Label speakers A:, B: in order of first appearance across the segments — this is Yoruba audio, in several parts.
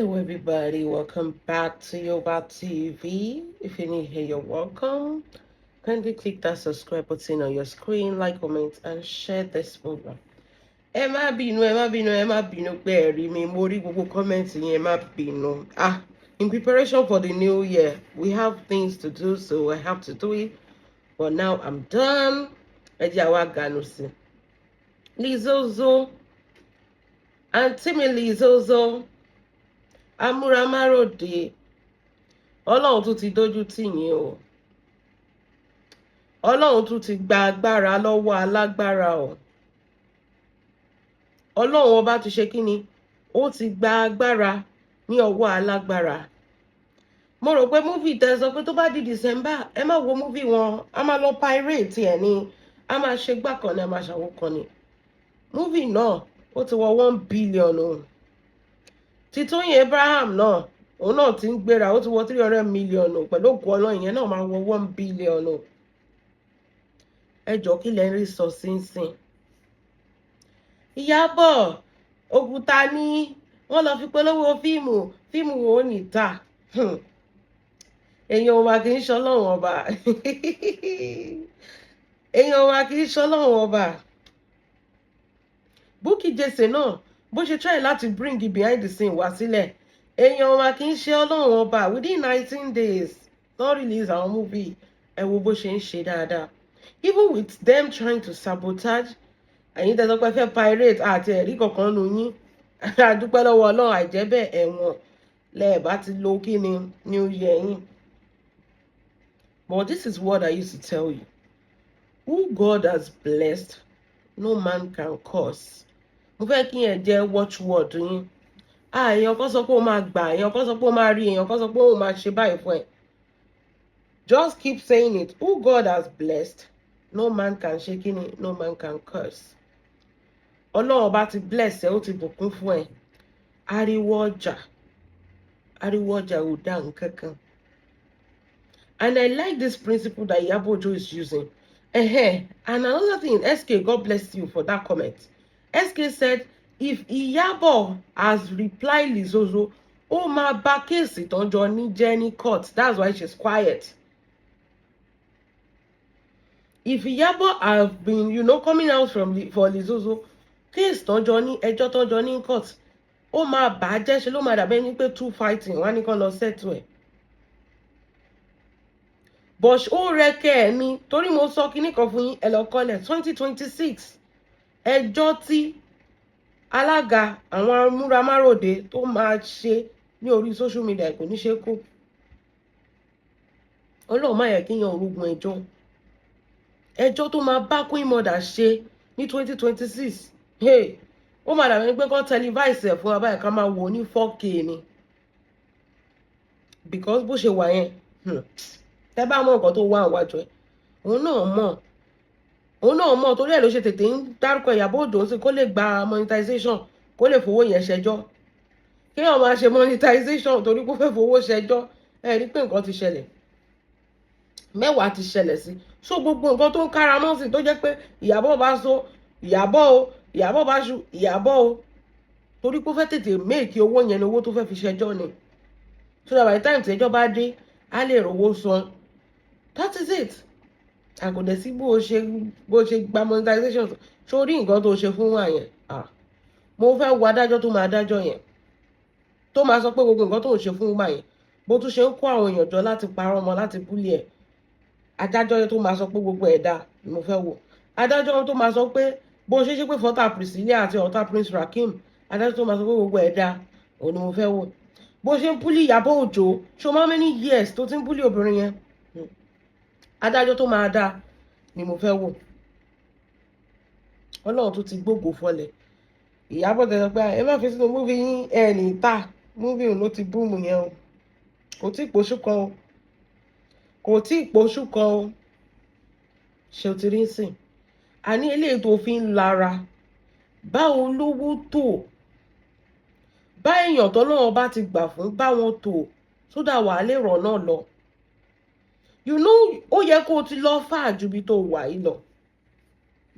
A: Hello everybody, welcome back to Yoba TV. If you're new here, you're welcome. Kindly click that subscribe button on your screen, like, comment, and share this program. Ẹ má bínú pé ẹ rí mi, mo rí gbogbo comment yẹn, ẹ má bínú. In preparation for the new year, we have things to do, so I have to do it. But now I'm done. Ẹ jẹ́ àwa ganu sí. Lizzozoo, Auntie mi Lizzozoo. Amúramáròde, Ọlọ́run tún ti dójú tì yín o. Ọlọ́run tún ti gba agbára lọ́wọ́ alágbára o. Ọlọ́run ọba ti ṣe kíni? Ó ti gba agbára ní ọwọ́ alágbára. Mo rò pé múfì tẹ́ sọ pé tó bá di December, ẹ má wo múfì wọn, a máa lọ pirate ẹ̀ ni, a máa ṣe gbá kan ni, a máa ṣàwó kan ni. Múfì náà, ó ti wọ 1 billion o. Títóyìn Abraham náà, òun náà ti ń gbéra, ó ti wọ 300 million o, pẹ̀lú òkú Ọlọ́run yẹn náà máa wọ 1 billion o. Ẹ jọ̀ọ́ kí lẹ ń rí sọ sínsìn. Iyabo, òkúta ní wọ́n lọ fi polówó fíìmù wo ní ta. Èèyàn wa kì í ṣọlọ́run ọba. Èèyàn wa kì í ṣọlọ́run ọba. Bukky Jesse náà, bó ṣe try láti bring it behind the scene wá sílẹ̀. Èèyàn wa kì í ṣe ọlọ́run ọba. Within 19 days, don't release our movie. Ẹ wo bó ṣe ń ṣe dáadáa. Even with them trying to sabotage, ẹ̀yin tẹ́ sọ pé fẹ́ pirate àti ẹ̀rí kankan nu yín. Àdúpẹ́ lọ́wọ́ Ọlọ́run àìjẹ́bẹ̀ ẹ̀wọ̀n lẹ́ẹ̀bá ti lo kí ni New Year yín. But this is what I used to tell you. Who God has blessed, no man can curse. Mo fẹ́ kí ẹ jẹ́ watchword yín. Èèyàn kan sọ pé ó máa gbà, èèyàn kan sọ pé ó máa rí, èèyàn kan sọ pé ó máa ṣe báyìí fún ẹ. Just keep saying it. Who God has blessed, no man can ṣe kí ni, no man can curse. Ọlọ́run ọba ti bless ẹ, ó ti bùkún fún ẹ. Ariwo ọjà ò dá nǹkan kan. And I like this principle that Iyabo is using. And another thing, SK, God bless you for that comment. SK said, if Iyabo has replied Lizzozoo, ó máa bá kéèsì tó ń jọ ní Jenny court. That's why she's quiet. If Iyabo have been, coming out for Lizzozoo, case tó ń jọ ní ẹjọ́ tó ń jọ ní court, ó máa bà á jẹ́, ṣe ló máa dàbẹ́ ní pé two fighting, wọ́n á ní kán lọ settle ẹ̀. But ó rẹ́kẹ́ ẹ̀ ní, torí mo sọ kíní kan fún yín, ẹ lọ kọ́lẹ̀ 2026 ẹjọ́ tí alága àwọn amúramáròde tó máa ṣe ní orí social media kò ní ṣe kó. Ọlọ́run má yẹ kí yan orúgun ẹjọ́ tó máa bá Queen Mother ṣe ní 2026. Ó máa dàbí pé kán televise ẹ̀ fún wa báyìí ká máa wò ní 4K ni. Because bó ṣe wà yẹn, tẹ́ bá mọ̀ nǹkan tó wà níwájú ẹ̀, òun náà mọ̀ torí ẹ̀ ló ṣe tètè ń dárúkọ Iyabo Ojo sí kó lè gba monetization, kó lè fowó yẹn ṣẹjọ́. Kí wọ́n máa ṣe monetization torí kó fẹ́ fowó ṣẹjọ́, ẹ rí pé nǹkan ti ṣẹlẹ̀. Mẹ́wàá ti ṣẹlẹ̀ sí. So gbogbo nǹkan tó ń kára mọ́ sí tó jẹ́ pé Iyabo bá so, Iyabo o, Iyabo bá ṣu, Iyabo o. Torí kó fẹ́ tètè make owó yẹn ní owó tó fẹ́ fi ṣẹjọ́ ni. So that by the time tí ẹjọ́ bá dé, á lè rówó san. That is it. Àgùdẹ̀ sí bó ṣe gba monetization. Sórí nǹkan tó ṣe fún wa yẹn. Mo fẹ́ wo adájọ́ tó máa dájọ́ yẹn. Tó máa sọ pé gbogbo nǹkan tó ń ṣe fún wa yẹn. Bó tún ṣe ń kó àwọn èèyàn jọ láti parọ́ mọ́, láti búlì ẹ̀. Adájọ́ tó máa sọ pé gbogbo ẹ̀dá ni mo fẹ́ wò. Adájọ́ tó máa sọ pé bó ṣe pé fọ́tà Priscilla àti ọ̀tá Prince Rakim. Adájọ́ tó máa sọ pé gbogbo ẹ̀dá òun ni mo fẹ́ wò. Bó ṣe ń búlì Iyabo Ojo, so how many years tó ti ń búlì obìnrin yẹn. Adájọ́ tó máa dá ni mo fẹ́ wò. Ọlọ́run tó ti gbógo fọlẹ̀. Iyabo tẹ́ sọ pé ẹ má fi sínú múfì yín ẹ̀ ní ta. Múfì òun ló ti búùmù yẹn o. Kò tí ì pòṣù kan o. Ṣé o ti rí sìn? Àní eléyìí tó fi ń lara. Bá olówó tó. Bá èèyàn tó lọ́wọ́ bá ti gbà fún bá wọn tó. Sódà wà lè rọ̀ náà lọ. Ó yẹ kó o ti lọ fà ju ibi tó wà yìí lọ.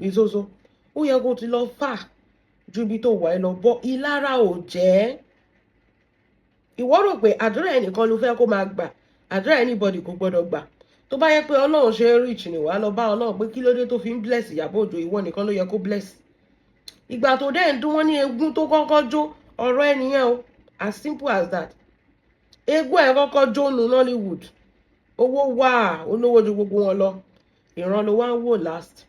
A: Lizzozoo, ó yẹ kó o ti lọ fà ju ibi tó wà yìí lọ. Bọ́ ìlara ò jẹ́. ìwọ rò pé àdúrà ẹnìkan ló fẹ́ kó máa gbà, àdúrà anybody kò gbọdọ̀ gbà. Tó bá yẹ pé Ọlọ́run ṣe rich ni wàá lọ bá Ọlọ́run pé kí ló dé tó fi ń bless Iyabo Ojo, ìwọ nìkan ló yẹ kó bless. Ìgbà tó dẹ̀ ń dún wọ́n ní eégún tó kọ́kọ́ jó ọ̀rọ̀ ẹnìyẹn o, as simple as that. Eégún ẹ̀ kọ́kọ́ jó nu Nollywood, owó wà olówó ju gbogbo wọn lọ, ìran ló wá ń wò last,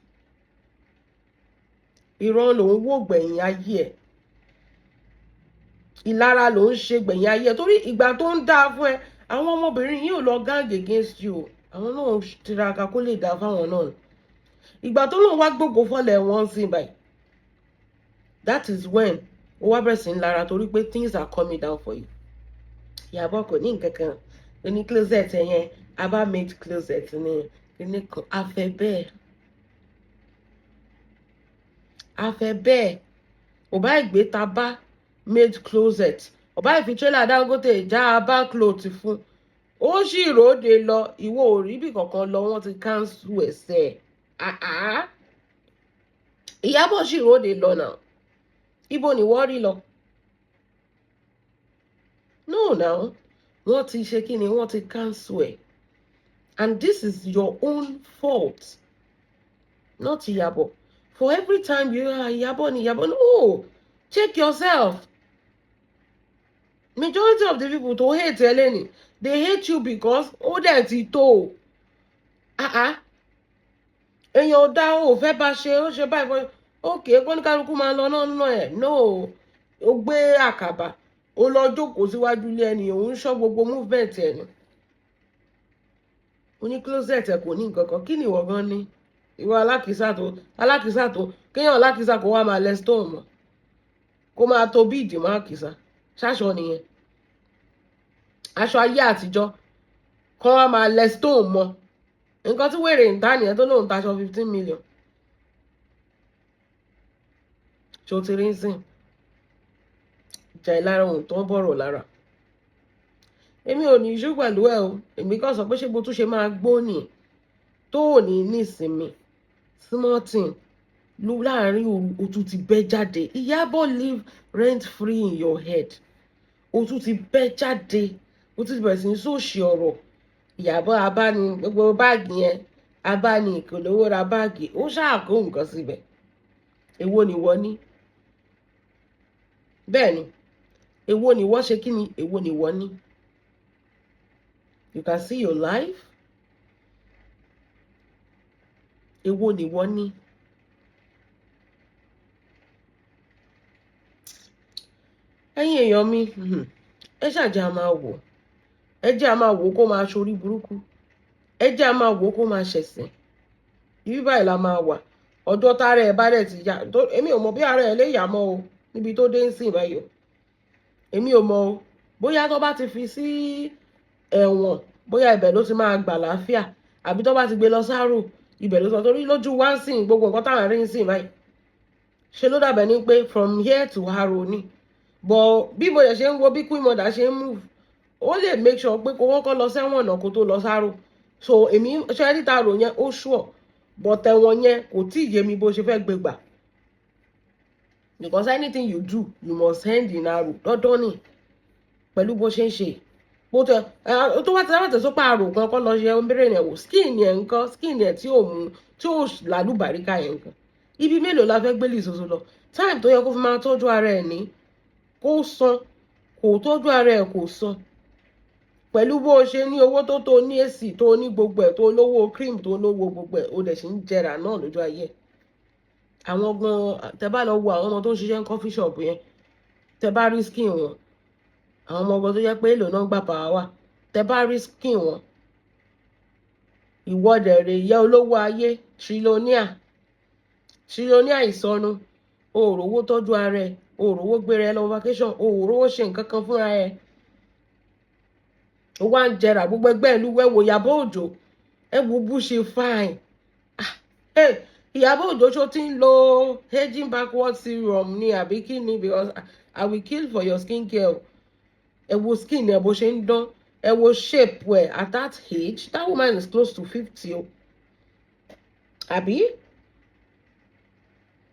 A: ìran ló ń wò gbẹ̀yìn ayé ẹ̀, ìlara ló ń ṣe gbẹ̀yìn ayé ẹ̀, torí ìgbà tó ń dáa fún ẹ àwọn ọmọbìnrin yìí ò lọ gang against you, àwọn náà tiraka kó lè dáa fáwọn náà. Ìgbà tó lóun wá gbogbo fọlẹ̀ wọn sí báyìí, that is when ó wá bẹ̀rẹ̀ sí ń lara torí pé things are coming down for you. Iyabo kò ní nǹkan kan, ó ní closet yẹn abá made closet ni kíní kan, afẹ́ bẹ́ẹ̀ ò bá ìgbé ta bá made closet, ò bá ìfi trailer Dangote já abá cloth fún, ó sì ròde lọ, ìwọ ò rí bí kankan lọ, wọ́n ti cancel ẹsẹ̀. Iyabo sì ròde lọ náà, ibo ni wọ́n rí lọ? No now, wọ́n ti ṣe kí ni, wọ́n ti cancel ẹ̀, and this is your own fault, not Iyabo. For every time you are Iyabo, no, check yourself. Majority of the people to hate Eleni, they hate you because ó dẹ̀ ti tó. Èèyàn ò dá o fẹ́ bá ṣe, ó ṣe báyìí fún okay, kó ní kálukú máa lọ náà ẹ̀, no, ó gbé àkàbà, ó lọ jókòó síwájú ilé ẹni, òun ń ṣọ́ gbogbo movement ẹ̀ ni. Ó ní closet ẹ̀ kò ní nǹkan kan, kí ni ìwọ gan ní? Ìwọ alákìísà tó kéèyàn alákìísà kó wá máa lẹ stone mọ́, kó máa tó bí ìdìmọ́ àkìísà, ṣáṣọ nìyẹn? Aṣọ ayé àtijọ́ kó wá máa lẹ stone mọ́, nǹkan tí wèrè ń tà nìyẹn tó lóun taṣọ 15 million. Ṣó ti rí sìn? Ìjà ìlara ohun tó ń bọ̀rọ̀ lára. Èmi ò ní iṣu pẹ̀lú ẹ o, èmi kàn sọ pé ṣé bó tún ṣe máa gbó nì tó ò ní nísinmi. Small thing láàrin òru, o tún ti bẹ́ jáde. Iyabo live rent free in your head. O tún ti bẹ́ jáde, o tún ti bẹ̀rẹ̀ sí ní sòṣì ọ̀rọ̀. Iyabo abáni gbogbo báàgì yẹn, abáni ìkòlówó ra báàgì, ó ṣáà kó nǹkan síbẹ̀. Èwo ni wọ́n ní? Bẹ́ẹ̀ ni, èwo ni wọ́n ṣe kí ni, èwo ni wọ́n ní? You can see your life. Èwo ni wọ́n ní? Ẹ̀yin èèyàn mi, ẹ ṣàjẹ́ a máa wò, ẹ jẹ́ a máa wò kó máa ṣorí burúkú, ẹ jẹ́ a máa wò kó máa ṣẹ̀sìn. Ibi báyìí la máa wà, ọjọ́ tára ẹ̀ bá dẹ̀ ti yá, èmi ò mọ̀ bí ara ẹ̀ lè yà mọ́ o níbi tó dé ń sìn báyìí o. Èmi ò mọ̀ o, bóyá tó bá ti fi sí ẹ̀wọ̀n, bóyá ibẹ̀ ló ti máa gbà láàfíà, àbí tó bá ti gbé lọ sáró, ibẹ̀ ló sọ, torí lójú wá ń sìn gbogbo nǹkan táwọn rí ń sìn báyìí. Ṣe ló dàbẹ̀ ní pé from here to Harrow ni. But bí mo ṣe ń wo bí Queen Mother ṣe ń move, ó lè make sure pé kó wọ́n kọ́ lọ sẹ́wọ̀n náà kó tó lọ sáró. So èmi ṣe rí ta rò yẹn ó sure, but ẹ̀wọ̀n yẹn kò tí ì yé mi bó ṣe fẹ́ gbé gbà. Because anything you do, you must end in Harrow. Dandan ni pẹ̀lú bó ṣe ń ṣe. Tó bá ti sábà sọ pé àrò kan kọ́ lọ ṣe ọmọbìnrin yẹn wò, skin yẹn nǹkan, skin yẹn tí ò lálùbáríkà yẹn nǹkan. Ibi mélòó la fẹ́ gbé Lizzozoo lọ? Time tó yẹ kó fi máa tọ́jú ara ẹ̀ ní kó san, kò tọ́jú ara ẹ̀ kò san. Pẹ̀lú bó ṣe ní owó tó ní èsì tó ní gbogbo ẹ̀, tó lówó cream tó lówó gbogbo ẹ̀, ó dẹ̀ sì ń jẹrà náà lójú ayé. Àwọn gan tẹ bá lọ wo àwọn ọmọ tó ń ṣiṣẹ́ ní coffee shop yẹn, tẹ bá rí skin wọn, àwọn ọmọ ọgbọ́n tó jẹ́ pé èlò náà gbà pàwá wà, tẹ bá rí skin wọn, ìwọ́dẹ̀ rè yẹ olówó ayé, trillionaire ìsọnù, òòrówó tọ́jú ara ẹ̀, òòrówó gbéra ẹ lọ vacation, òòrówó ṣe nǹkan kan fúnra ẹ̀, ó wá ń jẹrà gbogbo ẹgbẹ́ ìlú wẹ́wò. Iyabo Ojo ẹ wo bó ṣe fine. Iyabo Ojo ṣó ti ń lo aging backward serum ni àbí kí ni? Because I will kill for your skin care. Ẹ wo skin ẹ bó ṣe ń dán, ẹ wo shape ẹ at that age. That woman is close to 50 o. Àbí?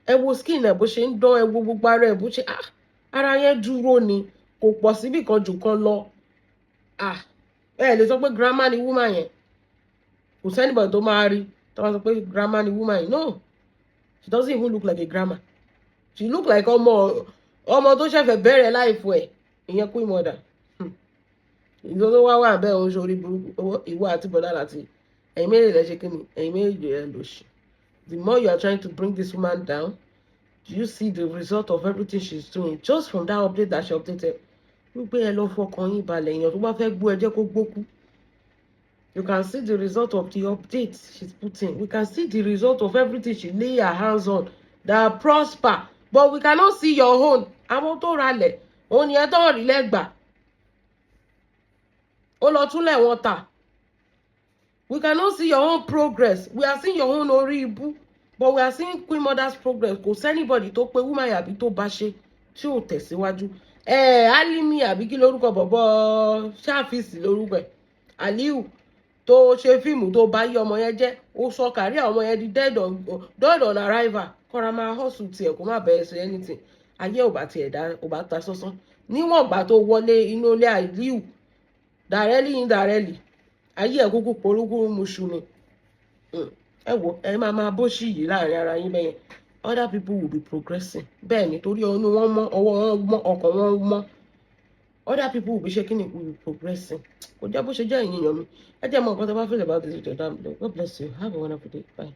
A: Ẹ wo skin ẹ bó ṣe ń dán, ẹ wo gbogbo ara ẹ bó ṣe ara yẹn dúró ni. kò pọ̀ síbì kan jù kan lọ ẹ lè sọ pé grandma ni woman yẹn kò sẹ́nìbọ̀ tó máa rí tó máa sọ pé grandma ni woman yẹn no she doesn't even look like a grandma she look like ọmọ tó ṣẹ̀fẹ̀ bẹ̀rẹ̀ láìfọ ẹ̀ ìyẹn queen mother ìjọ tó wá bẹ́ẹ̀ òun ṣorí burúkú ìwọ àti bọ̀dá láti ẹ̀yin méjèèjì lẹ ṣe kí ni ẹ̀yin méjèèjì ẹ lò ṣe the more you are trying to bring this woman down do you see the result of everything she's doing just from that update that she updated wípé ẹ lọ fọkàn yín balẹ̀ èèyàn tó bá fẹ́ gbó ẹ jẹ́ kó gbókú you can see the result of the update she's putting we can see the result of everything she lay her hands on that prosper but we cannot see your own àwọn tó ralẹ̀ òun ni ẹ tó rí lẹ́gbàá ó lọ túnlẹ̀ wọn tà we cannot see your own progress we are seeing your own orí ibú but we are seeing queen mother's progress kò sẹ́nibọ̀dì tó pé woman àbí tó bá ṣe tí ò tẹ̀síwájú alimi àbí kí lórúkọ bọ̀bọ̀ ṣáfíìsì lórúkọ ẹ̀ aliu tó ṣe fíìmù tó bá yí ọmọ yẹn jẹ́ ó sọ kárí àwọn ọmọ yẹn di dead on arrival kọ́ra máa hustle tiẹ̀ kó má bẹ̀rẹ̀ sí anything ayé ò bá tiẹ̀ dá ò bá ta sọ́sán níwọ̀n ìgbà tó wọlé inú ilé aliu directly indirectly ayé ẹ̀ kúkú polúkú muṣu ni ẹ wo ẹ máa bó ṣì yìí láàrin ara yín bẹ́yẹn other people will be progressing bẹ́ẹ̀ ni torí ọ̀nù wọn mọ́ ọwọ́ wọn mọ́ ọkàn wọn mọ́ other people will be shaking it will be progressing kò jẹ́ bó ṣe jẹ́ ìyẹn mi ẹ jẹ́ mọ nǹkan tó bá feel about this video down below God bless you have a wonderful day bye.